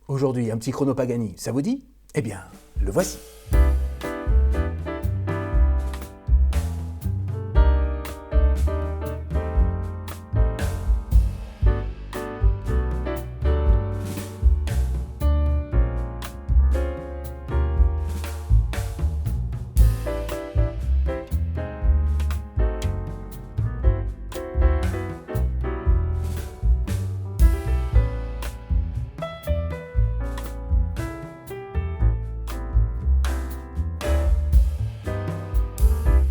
Aujourd'hui, un petit chrono Pagani, ça vous dit? Eh bien, le voici.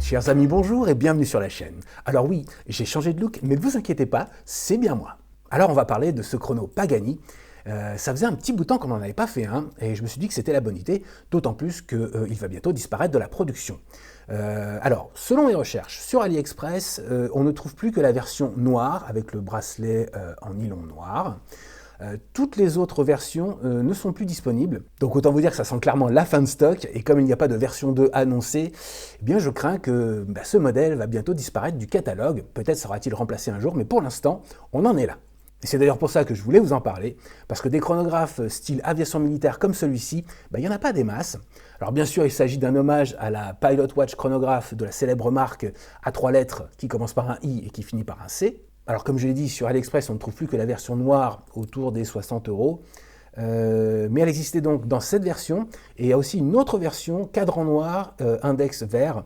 Chers amis, bonjour et bienvenue sur la chaîne. Alors oui, j'ai changé de look, mais ne vous inquiétez pas, c'est bien moi. Alors on va parler de ce chrono Pagani. Ça faisait un petit bout de temps qu'on n'en avait pas fait un, et je me suis dit que c'était la bonne idée, d'autant plus qu'il va bientôt disparaître de la production. Alors, selon les recherches sur AliExpress, on ne trouve plus que la version noire, avec le bracelet en nylon noir. Toutes les autres versions ne sont plus disponibles. Donc autant vous dire que ça sent clairement la fin de stock, et comme il n'y a pas de version 2 annoncée, eh bien je crains que ce modèle va bientôt disparaître du catalogue. Peut-être sera-t-il remplacé un jour, mais pour l'instant, on en est là. Et c'est d'ailleurs pour ça que je voulais vous en parler, parce que des chronographes style aviation militaire comme celui-ci, il n'y en a pas des masses. Alors bien sûr, il s'agit d'un hommage à la Pilot Watch chronographe de la célèbre marque à 3 lettres qui commence par un I et qui finit par un C. Alors comme je l'ai dit, sur AliExpress, on ne trouve plus que la version noire autour des 60 €. Mais elle existait donc dans cette version, et il y a aussi une autre version, cadran noir, index vert.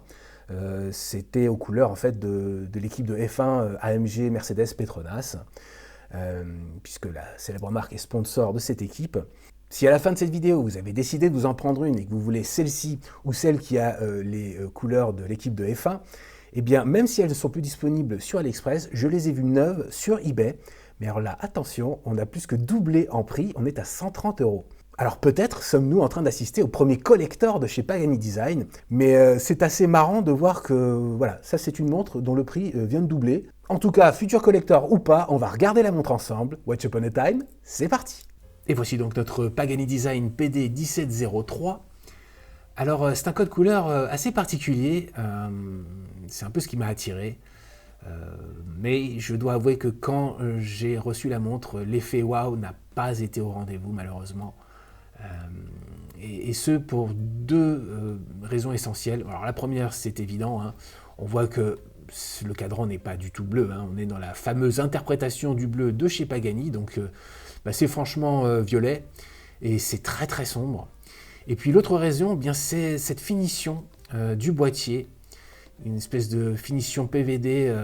C'était aux couleurs en fait, de l'équipe de F1 AMG Mercedes Petronas, puisque la célèbre marque est sponsor de cette équipe. Si à la fin de cette vidéo, vous avez décidé de vous en prendre une et que vous voulez celle-ci ou celle qui a les couleurs de l'équipe de F1, eh bien, même si elles ne sont plus disponibles sur AliExpress, je les ai vues neuves sur eBay. Mais alors là, attention, on a plus que doublé en prix, on est à 130 €. Alors peut-être sommes-nous en train d'assister au premier collector de chez Pagani Design, mais c'est assez marrant de voir que, voilà, ça c'est une montre dont le prix vient de doubler. En tout cas, futur collector ou pas, on va regarder la montre ensemble. Watch upon a time, c'est parti. Et voici donc notre Pagani Design PD 1703. Alors c'est un code couleur assez particulier, c'est un peu ce qui m'a attiré, mais je dois avouer que quand j'ai reçu la montre, l'effet waouh n'a pas été au rendez-vous malheureusement, et ce pour deux raisons essentielles. Alors la première, c'est évident, hein, on voit que le cadran n'est pas du tout bleu, hein, on est dans la fameuse interprétation du bleu de chez Pagani, donc c'est franchement violet, et c'est très très sombre. Et puis l'autre raison, bien c'est cette finition du boîtier, une espèce de finition PVD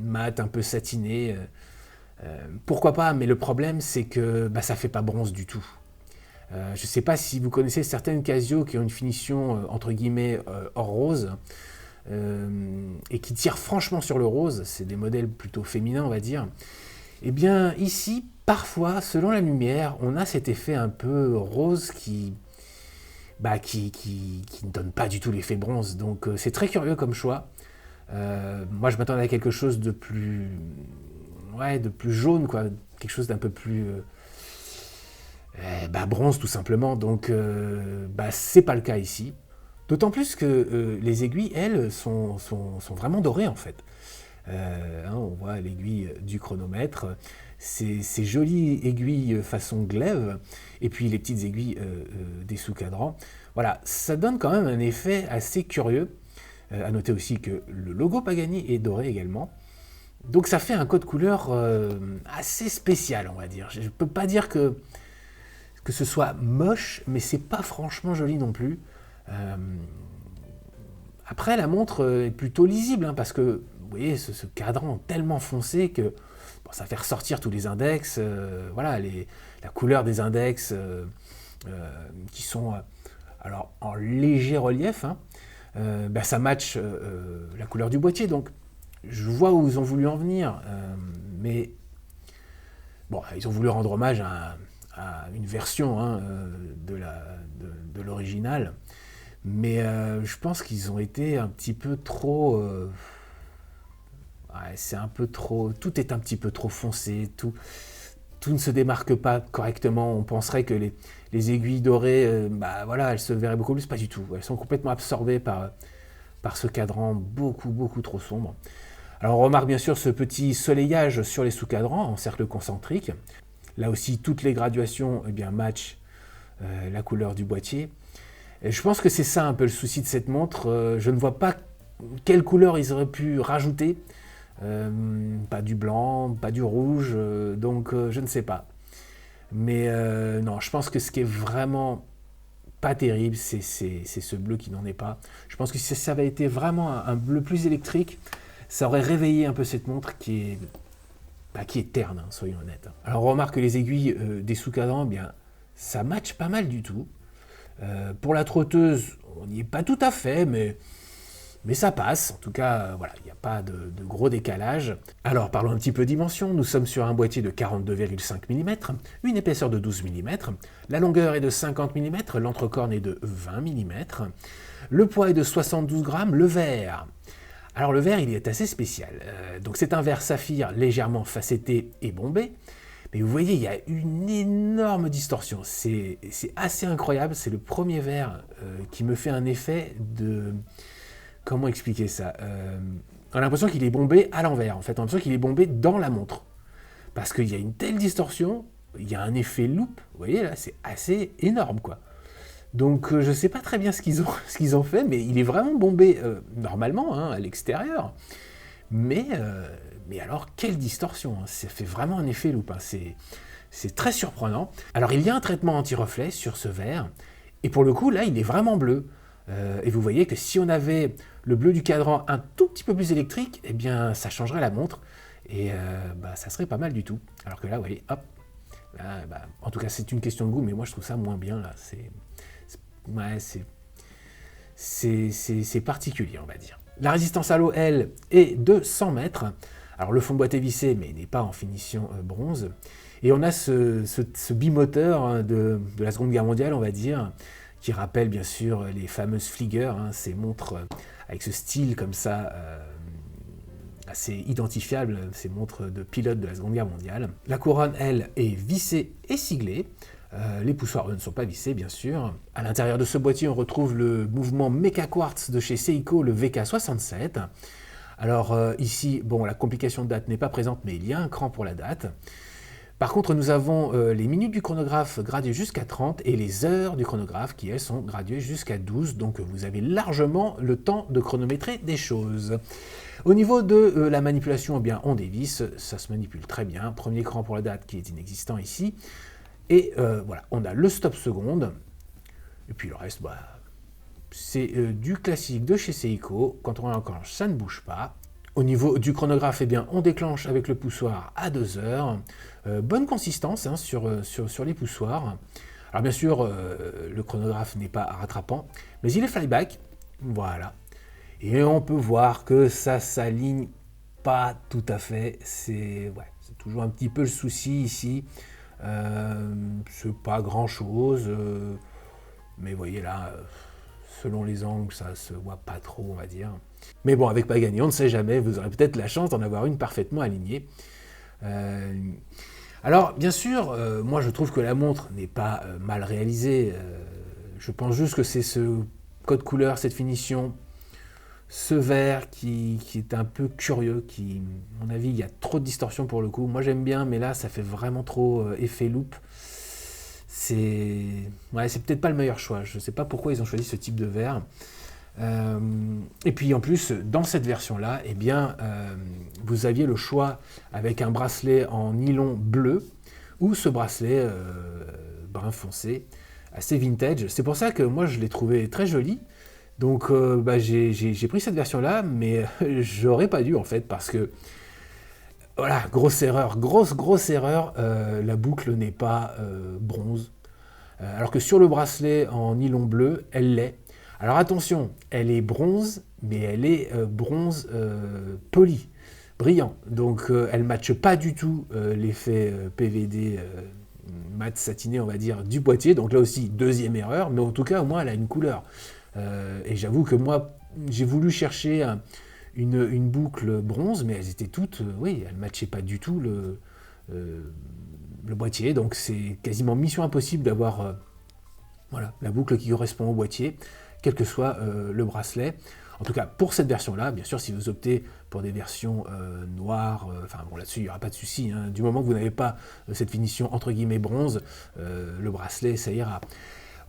mat, un peu satiné. Pourquoi pas, mais le problème c'est que ça fait pas bronze du tout. Je ne sais pas si vous connaissez certaines Casio qui ont une finition entre guillemets or rose et qui tirent franchement sur le rose, c'est des modèles plutôt féminins on va dire. Eh bien ici, parfois, selon la lumière, on a cet effet un peu rose qui ne donne pas du tout l'effet bronze. Donc c'est très curieux comme choix. Moi je m'attendais à quelque chose de plus jaune, quoi, quelque chose d'un peu plus bronze tout simplement. Donc c'est pas le cas ici. D'autant plus que les aiguilles, elles, sont vraiment dorées en fait. On voit l'aiguille du chronomètre, ces jolies aiguilles façon glaive, et puis les petites aiguilles des sous-cadrans. Voilà, ça donne quand même un effet assez curieux. À noter aussi que le logo Pagani est doré également. Donc ça fait un code couleur assez spécial, on va dire. Je ne peux pas dire que ce soit moche, mais c'est pas franchement joli non plus. Après, la montre est plutôt lisible, hein, parce que vous voyez ce cadran tellement foncé que ça fait ressortir tous les index, voilà, la couleur des index qui sont alors en léger relief, hein, ça match la couleur du boîtier, donc je vois où ils ont voulu en venir, mais bon, ils ont voulu rendre hommage à une version hein, de l'original, mais je pense qu'ils ont été un petit peu trop... c'est un peu trop... Tout est un petit peu trop foncé, tout ne se démarque pas correctement. On penserait que les aiguilles dorées, elles se verraient beaucoup plus, pas du tout. Elles sont complètement absorbées par ce cadran beaucoup trop sombre. Alors on remarque bien sûr ce petit soleillage sur les sous-cadrans en cercle concentrique. Là aussi, toutes les graduations eh bien, matchent la couleur du boîtier. Et je pense que c'est ça un peu le souci de cette montre. Je ne vois pas quelle couleur ils auraient pu rajouter. Pas du blanc, pas du rouge, donc je ne sais pas. Mais non, je pense que ce qui est vraiment pas terrible, c'est ce bleu qui n'en est pas. Je pense que si ça avait été vraiment un bleu plus électrique, ça aurait réveillé un peu cette montre qui est terne, hein, soyons honnêtes. Alors on remarque que les aiguilles des sous-cadrans, eh bien, ça matche pas mal du tout. Pour la trotteuse, on n'y est pas tout à fait, mais ça passe. En tout cas, voilà, il n'y a pas de gros décalage. Alors parlons un petit peu dimension. Nous sommes sur un boîtier de 42,5 mm, une épaisseur de 12 mm, la longueur est de 50 mm, l'entrecorne est de 20 mm, le poids est de 72 grammes, le verre. Alors le verre, il est assez spécial. Donc c'est un verre saphir légèrement facetté et bombé. Mais vous voyez, il y a une énorme distorsion. C'est assez incroyable. C'est le premier verre qui me fait un effet de... Comment expliquer ça On a l'impression qu'il est bombé à l'envers. En fait, on a l'impression qu'il est bombé dans la montre. Parce qu'il y a une telle distorsion, il y a un effet loupe. Vous voyez, là, c'est assez énorme, quoi. Donc, je ne sais pas très bien ce qu'ils ont fait, mais il est vraiment bombé normalement, hein, à l'extérieur. Mais alors, quelle distorsion, hein. Ça fait vraiment un effet loupe, hein. C'est très surprenant. Alors, il y a un traitement anti-reflet sur ce verre, et pour le coup, là, il est vraiment bleu. Et vous voyez que si on avait le bleu du cadran un tout petit peu plus électrique, eh bien, ça changerait la montre, et ça serait pas mal du tout. Alors que là, vous voyez, hop, là, en tout cas, c'est une question de goût, mais moi, je trouve ça moins bien, là. C'est particulier, on va dire. La résistance à l'eau, elle, est de 100 mètres. Alors le fond de boîte est vissé, mais n'est pas en finition bronze. Et on a ce bimoteur, hein, de la Seconde Guerre mondiale, on va dire, qui rappelle bien sûr les fameuses Flieger, hein, ces montres avec ce style comme ça, assez identifiable, ces montres de pilotes de la Seconde Guerre mondiale. La couronne, elle, est vissée et siglée. Les poussoirs, eux, ne sont pas vissés, bien sûr. À l'intérieur de ce boîtier, on retrouve le mouvement Mecha Quartz de chez Seiko, le VK67. Alors ici, bon, la complication de date n'est pas présente, mais il y a un cran pour la date. Par contre, nous avons les minutes du chronographe graduées jusqu'à 30 et les heures du chronographe qui, elles, sont graduées jusqu'à 12. Donc vous avez largement le temps de chronométrer des choses. Au niveau de la manipulation, eh bien, on dévisse, ça se manipule très bien. Premier cran pour la date qui est inexistant ici. Et voilà, on a le stop seconde, et puis le reste, c'est du classique de chez Seiko. Quand on enclenche, ça ne bouge pas. Au niveau du chronographe, eh bien, on déclenche avec le poussoir à 2 heures. Bonne consistance, hein, sur les poussoirs. Alors bien sûr, le chronographe n'est pas rattrapant, mais il est flyback, voilà. Et on peut voir que ça s'aligne pas tout à fait. C'est toujours un petit peu le souci ici. C'est pas grand chose, mais vous voyez là, selon les angles, ça se voit pas trop, on va dire. Mais bon, avec Pagani, on ne sait jamais, vous aurez peut-être la chance d'en avoir une parfaitement alignée. Alors, bien sûr, moi je trouve que la montre n'est pas mal réalisée. Je pense juste que c'est ce code couleur, cette finition, ce vert qui est un peu curieux, qui, à mon avis, il y a trop de distorsion pour le coup. Moi j'aime bien, mais là ça fait vraiment trop effet loupe. C'est peut-être pas le meilleur choix. Je ne sais pas pourquoi ils ont choisi ce type de verre. Et puis en plus, dans cette version-là, eh bien, vous aviez le choix avec un bracelet en nylon bleu ou ce bracelet brun foncé, assez vintage. C'est pour ça que moi je l'ai trouvé très joli. Donc j'ai pris cette version-là, mais j'aurais pas dû en fait, parce que voilà, grosse erreur, grosse erreur, la boucle n'est pas bronze, alors que sur le bracelet en nylon bleu, elle l'est. Alors attention, elle est bronze, mais elle est bronze poli, brillant, donc elle ne matche pas du tout l'effet PVD mat satiné, on va dire, du boîtier. Donc là aussi, deuxième erreur, mais en tout cas, au moins, elle a une couleur. Et j'avoue que moi, j'ai voulu chercher une boucle bronze, mais elles étaient toutes, elles ne matchaient pas du tout le boîtier, donc c'est quasiment mission impossible d'avoir la boucle qui correspond au boîtier, quel que soit le bracelet. En tout cas, pour cette version-là, bien sûr, si vous optez pour des versions noires, enfin bon, là-dessus, il n'y aura pas de souci, hein. Du moment que vous n'avez pas cette finition entre guillemets bronze, le bracelet, ça ira.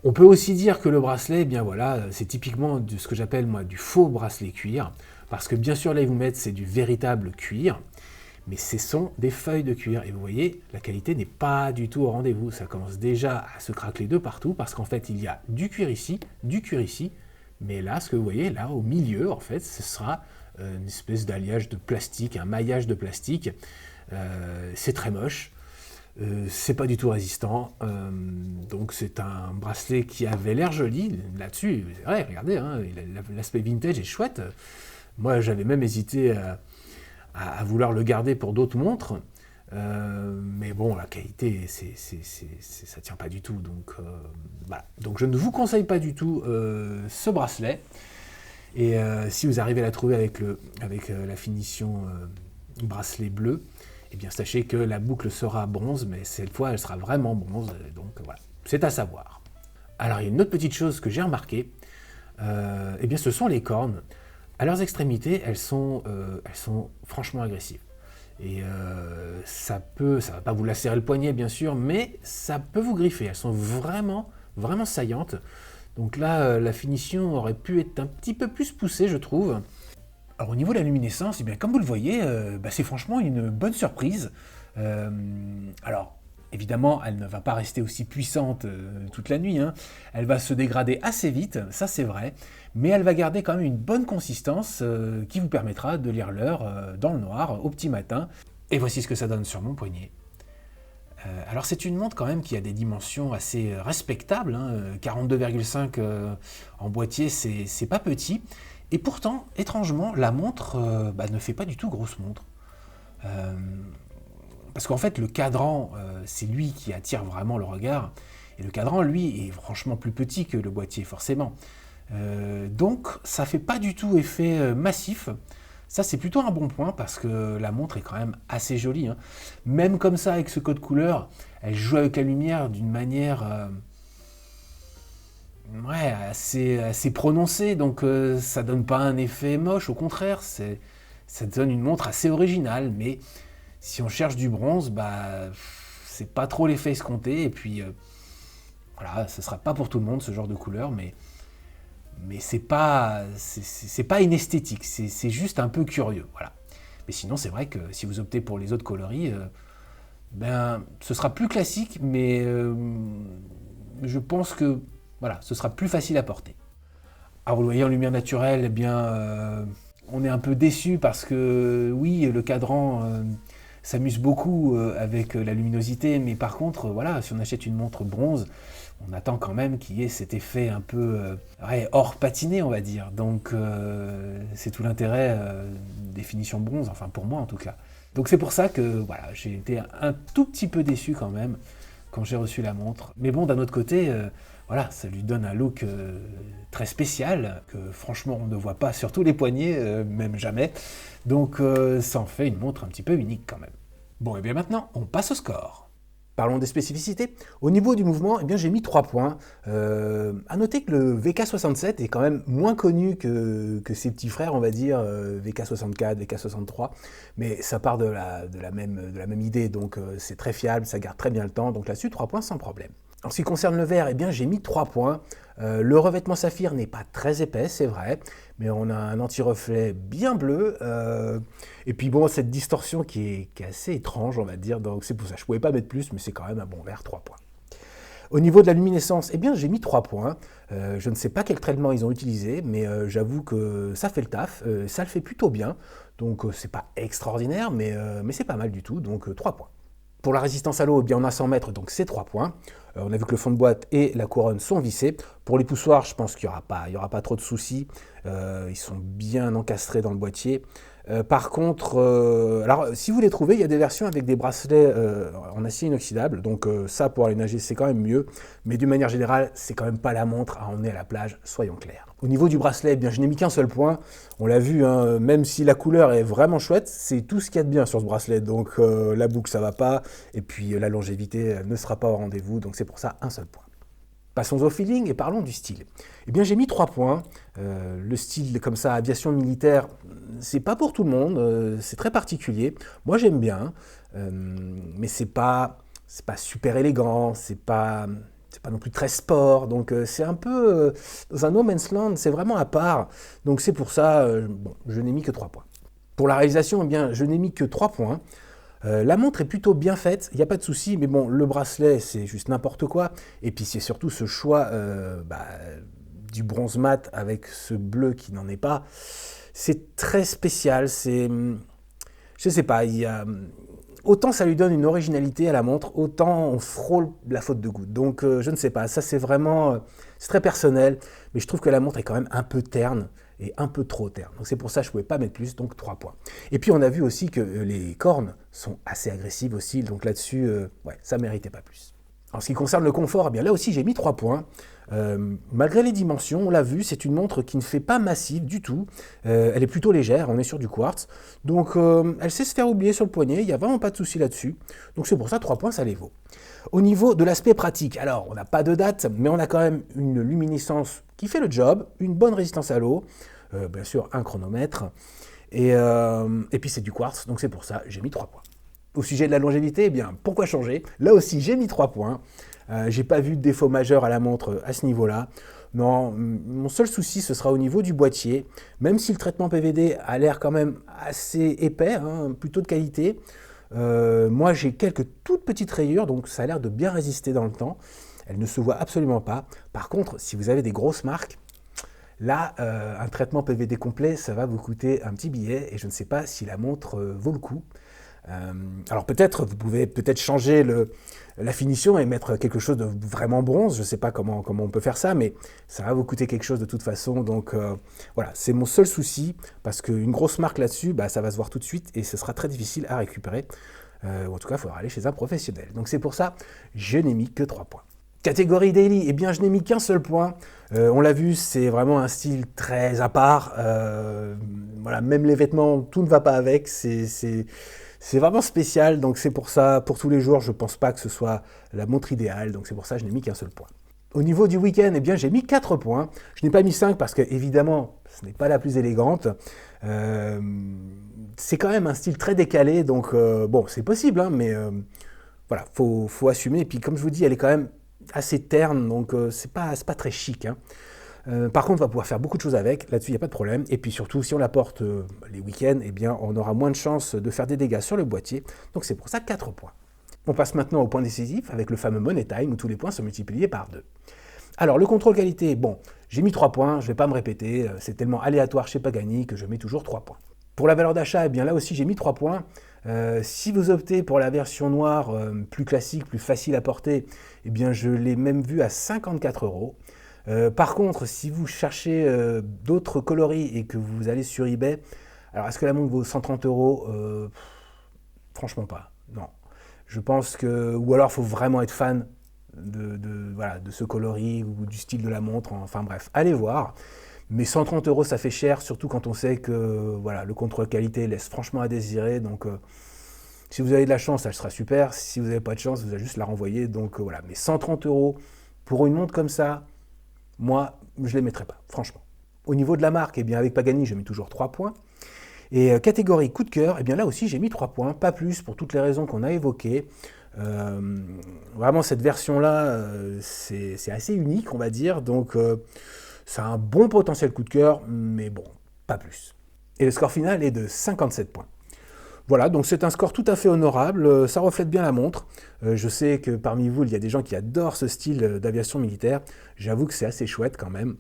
On peut aussi dire que le bracelet, eh bien voilà, c'est typiquement de ce que j'appelle moi du faux bracelet cuir, parce que bien sûr, là, ils vous mettent, c'est du véritable cuir, mais ce sont des feuilles de cuir. Et vous voyez, la qualité n'est pas du tout au rendez-vous. Ça commence déjà à se craqueler de partout, parce qu'en fait, il y a du cuir ici, mais là, ce que vous voyez, là, au milieu, en fait, ce sera une espèce d'alliage de plastique, un maillage de plastique. C'est très moche. C'est pas du tout résistant. Donc, c'est un bracelet qui avait l'air joli. Là-dessus, c'est vrai, regardez, hein, l'aspect vintage est chouette. Moi, j'avais même hésité à vouloir le garder pour d'autres montres. Mais bon, la qualité, ça tient pas du tout. Donc, voilà. Donc je ne vous conseille pas du tout ce bracelet. Et si vous arrivez à la trouver avec la finition bracelet bleu, eh bien sachez que la boucle sera bronze, mais cette fois elle sera vraiment bronze. Donc voilà, c'est à savoir. Alors il y a une autre petite chose que j'ai remarqué, eh bien ce sont les cornes. À leurs extrémités, elles sont franchement agressives. Et ça va pas vous lacérer le poignet bien sûr, mais ça peut vous griffer. Elles sont vraiment, vraiment saillantes. Donc là, la finition aurait pu être un petit peu plus poussée, je trouve. Alors au niveau de la luminescence, eh bien, comme vous le voyez, c'est franchement une bonne surprise. Alors évidemment, elle ne va pas rester aussi puissante toute la nuit, hein. Elle va se dégrader assez vite, ça c'est vrai, mais elle va garder quand même une bonne consistance qui vous permettra de lire l'heure dans le noir au petit matin. Et voici ce que ça donne sur mon poignet. Alors c'est une montre quand même qui a des dimensions assez respectables, hein. 42,5 en boîtier, c'est pas petit. Et pourtant, étrangement, la montre ne fait pas du tout grosse montre. Parce qu'en fait, le cadran, c'est lui qui attire vraiment le regard. Et le cadran, lui, est franchement plus petit que le boîtier, forcément. Donc, ça fait pas du tout effet massif. Ça, c'est plutôt un bon point, parce que la montre est quand même assez jolie, hein. Même comme ça, avec ce code couleur, elle joue avec la lumière d'une manière assez prononcée. Donc, ça donne pas un effet moche, au contraire. Ça donne une montre assez originale, mais si on cherche du bronze, c'est pas trop l'effet escompté. Et puis, voilà, ce sera pas pour tout le monde ce genre de couleur, mais c'est pas inesthétique, c'est juste un peu curieux, voilà. Mais sinon, c'est vrai que si vous optez pour les autres coloris, ce sera plus classique, mais je pense que voilà, ce sera plus facile à porter. Alors vous le voyez en lumière naturelle, eh bien, on est un peu déçu parce que oui, le cadran s'amuse beaucoup avec la luminosité, mais par contre, voilà, si on achète une montre bronze, on attend quand même qu'il y ait cet effet un peu hors patiné, on va dire. Donc c'est tout l'intérêt des finitions bronze, enfin pour moi en tout cas. Donc c'est pour ça que voilà, j'ai été un tout petit peu déçu quand même quand j'ai reçu la montre. Mais bon, d'un autre côté, voilà, ça lui donne un look très spécial que franchement on ne voit pas sur tous les poignets, même jamais. Donc ça en fait une montre un petit peu unique quand même. Bon, et bien maintenant, on passe au score. Parlons des spécificités. Au niveau du mouvement, eh bien, j'ai mis 3 points. À noter que le VK67 est quand même moins connu que ses petits frères, on va dire, VK64, VK63, mais ça part de la même idée, donc c'est très fiable, ça garde très bien le temps, donc là-dessus, 3 points sans problème. En ce qui concerne le verre, eh bien, j'ai mis 3 points. Le revêtement saphir n'est pas très épais, c'est vrai, mais on a un anti-reflet bien bleu. Et puis bon, cette distorsion qui est assez étrange, on va dire, donc c'est pour ça. Je ne pouvais pas mettre plus, mais c'est quand même un bon verre, 3 points. Au niveau de la luminescence, eh bien, j'ai mis 3 points. Je ne sais pas quel traitement ils ont utilisé, mais j'avoue que ça fait le taf, ça le fait plutôt bien. Donc c'est pas extraordinaire, mais c'est pas mal du tout, donc 3 points. Pour la résistance à l'eau, eh bien, on a 100 mètres, donc c'est 3 points. On a vu que le fond de boîte et la couronne sont vissés. Pour les poussoirs, je pense qu'il n'y aura pas trop de soucis. Ils sont bien encastrés dans le boîtier. Par contre, alors si vous les trouvez, il y a des versions avec des bracelets en acier inoxydable. Donc ça, pour aller nager, c'est quand même mieux. Mais d'une manière générale, c'est quand même pas la montre à emmener à la plage, soyons clairs. Au niveau du bracelet, eh bien, je n'ai mis qu'un seul point. On l'a vu, hein, même si la couleur est vraiment chouette, c'est tout ce qu'il y a de bien sur ce bracelet. Donc la boucle, ça va pas. Et puis la longévité ne sera pas au rendez-vous. Donc c'est pour ça un seul point. Passons au feeling et parlons du style. Eh bien, j'ai mis 3 points. Le style comme ça, aviation militaire, c'est pas pour tout le monde, c'est très particulier. Moi, j'aime bien, mais c'est pas super élégant, c'est pas non plus très sport, donc c'est un peu dans un no man's land, c'est vraiment à part. Donc c'est pour ça, bon, je n'ai mis que 3 points. Pour la réalisation, eh bien, je n'ai mis que 3 points. La montre est plutôt bien faite, il n'y a pas de souci, mais bon, le bracelet, c'est juste n'importe quoi. Et puis c'est surtout ce choix du bronze mat avec ce bleu qui n'en est pas. C'est très spécial, je sais pas, autant ça lui donne une originalité à la montre, autant on frôle la faute de goût. Donc je ne sais pas, ça c'est vraiment, c'est très personnel, mais je trouve que la montre est quand même un peu terne, et un peu trop terne. Donc c'est pour ça que je ne pouvais pas mettre plus, donc 3 points. Et puis on a vu aussi que les cornes sont assez agressives aussi, donc là-dessus, ouais, ça ne méritait pas plus. En ce qui concerne le confort, eh bien là aussi j'ai mis 3 points. Malgré les dimensions, on l'a vu, c'est une montre qui ne fait pas massive du tout. Elle est plutôt légère, on est sur du quartz. Donc elle sait se faire oublier sur le poignet, il n'y a vraiment pas de souci là-dessus. Donc c'est pour ça 3 points, ça les vaut. Au niveau de l'aspect pratique, alors on n'a pas de date, mais on a quand même une luminescence qui fait le job, une bonne résistance à l'eau, bien sûr un chronomètre, et puis c'est du quartz, donc c'est pour ça j'ai mis 3 points. Au sujet de la longévité, eh bien pourquoi changer? Là aussi j'ai mis 3 points. J'ai pas vu de défaut majeur à la montre à ce niveau-là. Non, mon seul souci, ce sera au niveau du boîtier. Même si le traitement PVD a l'air quand même assez épais, hein, plutôt de qualité, moi j'ai quelques toutes petites rayures, donc ça a l'air de bien résister dans le temps. Elle ne se voit absolument pas. Par contre, si vous avez des grosses marques, là, un traitement PVD complet, ça va vous coûter un petit billet, et je ne sais pas si la montre vaut le coup. Alors peut-être, vous pouvez peut-être changer la finition et mettre quelque chose de vraiment bronze, je ne sais pas comment on peut faire ça, mais ça va vous coûter quelque chose de toute façon, donc voilà, c'est mon seul souci, parce qu'une grosse marque là-dessus, ça va se voir tout de suite, et ce sera très difficile à récupérer, ou en tout cas, il faudra aller chez un professionnel. Donc c'est pour ça, je n'ai mis que 3 points. Catégorie daily, eh bien je n'ai mis qu'un seul point. On l'a vu, c'est vraiment un style très à part. Voilà, même les vêtements, tout ne va pas avec. C'est vraiment spécial, donc c'est pour ça, pour tous les jours, je ne pense pas que ce soit la montre idéale, donc c'est pour ça que je n'ai mis qu'un seul point. Au niveau du week-end, eh bien j'ai mis 4 points. Je n'ai pas mis 5 parce que, évidemment, ce n'est pas la plus élégante. C'est quand même un style très décalé, donc bon, c'est possible, hein, mais voilà, faut assumer. Et puis, comme je vous dis, elle est quand même assez terne, donc c'est pas très chic, hein. Par contre, on va pouvoir faire beaucoup de choses avec, là-dessus il n'y a pas de problème, et puis surtout si on la porte les week-ends, eh bien, on aura moins de chances de faire des dégâts sur le boîtier, donc c'est pour ça 4 points. On passe maintenant au point décisif avec le fameux Money Time où tous les points sont multipliés par 2. Alors le contrôle qualité, bon, j'ai mis 3 points, je ne vais pas me répéter, c'est tellement aléatoire chez Pagani que je mets toujours 3 points. Pour la valeur d'achat, eh bien là aussi j'ai mis 3 points. Si vous optez pour la version noire plus classique, plus facile à porter, eh bien je l'ai même vu à 54 €. Par contre, si vous cherchez d'autres coloris et que vous allez sur eBay, alors est-ce que la montre vaut 130 €? Franchement pas, non. Je pense que, ou alors il faut vraiment être fan voilà, de ce coloris ou du style de la montre, enfin bref, allez voir. Mais 130 € ça fait cher, surtout quand on sait que voilà, le contrôle qualité laisse franchement à désirer, donc si vous avez de la chance, ça sera super, si vous n'avez pas de chance, vous allez juste la renvoyer, donc voilà. Mais 130 € pour une montre comme ça, moi, je ne les mettrai pas, franchement. Au niveau de la marque, eh bien, avec Pagani, je mets toujours 3 points. Et catégorie coup de cœur, eh bien là aussi, j'ai mis 3 points, pas plus, pour toutes les raisons qu'on a évoquées. Vraiment, cette version-là, c'est assez unique, on va dire. Donc, ça a un bon potentiel coup de cœur, mais bon, pas plus. Et le score final est de 57 points. Voilà, donc c'est un score tout à fait honorable, ça reflète bien la montre. Je sais que parmi vous, il y a des gens qui adorent ce style d'aviation militaire. J'avoue que c'est assez chouette quand même.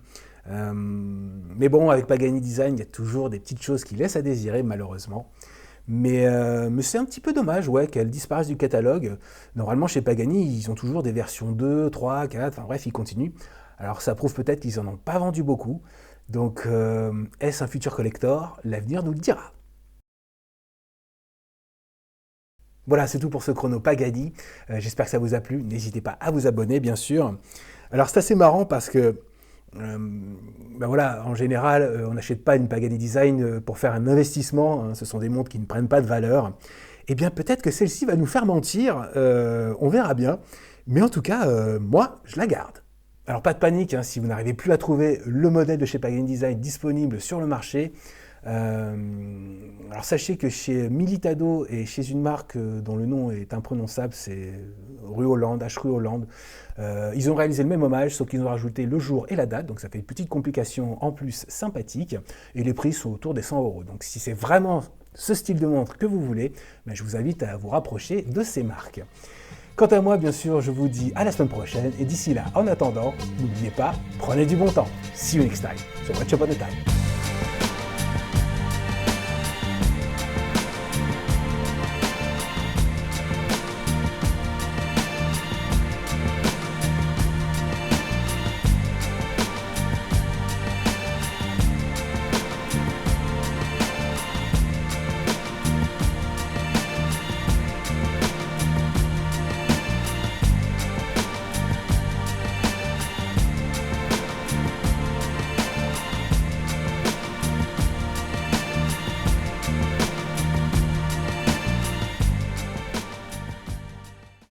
Mais bon, avec Pagani Design, il y a toujours des petites choses qui laissent à désirer, malheureusement. Mais c'est un petit peu dommage, ouais, qu'elles disparaissent du catalogue. Normalement, chez Pagani, ils ont toujours des versions 2, 3, 4, enfin bref, ils continuent. Alors ça prouve peut-être qu'ils n'en ont pas vendu beaucoup. Donc, est-ce un futur collector? L'avenir nous le dira. Voilà, c'est tout pour ce chrono Pagani. J'espère que ça vous a plu. N'hésitez pas à vous abonner, bien sûr. Alors, c'est assez marrant parce que, voilà, en général, on n'achète pas une Pagani Design pour faire un investissement, hein. Ce sont des montres qui ne prennent pas de valeur. Eh bien, peut-être que celle-ci va nous faire mentir. On verra bien. Mais en tout cas, moi, je la garde. Alors pas de panique, hein, si vous n'arrivez plus à trouver le modèle de chez Pagani Design disponible sur le marché. Alors sachez que chez Militado et chez une marque dont le nom est imprononçable, c'est rue Hollande, H rue Hollande, ils ont réalisé le même hommage, sauf qu'ils ont rajouté le jour et la date, donc ça fait une petite complication en plus sympathique, et les prix sont autour des 100 €. Donc si c'est vraiment ce style de montre que vous voulez, ben, je vous invite à vous rapprocher de ces marques. Quant à moi, bien sûr, je vous dis à la semaine prochaine, et d'ici là, en attendant, n'oubliez pas, prenez du bon temps. See you next time. So much upon a time.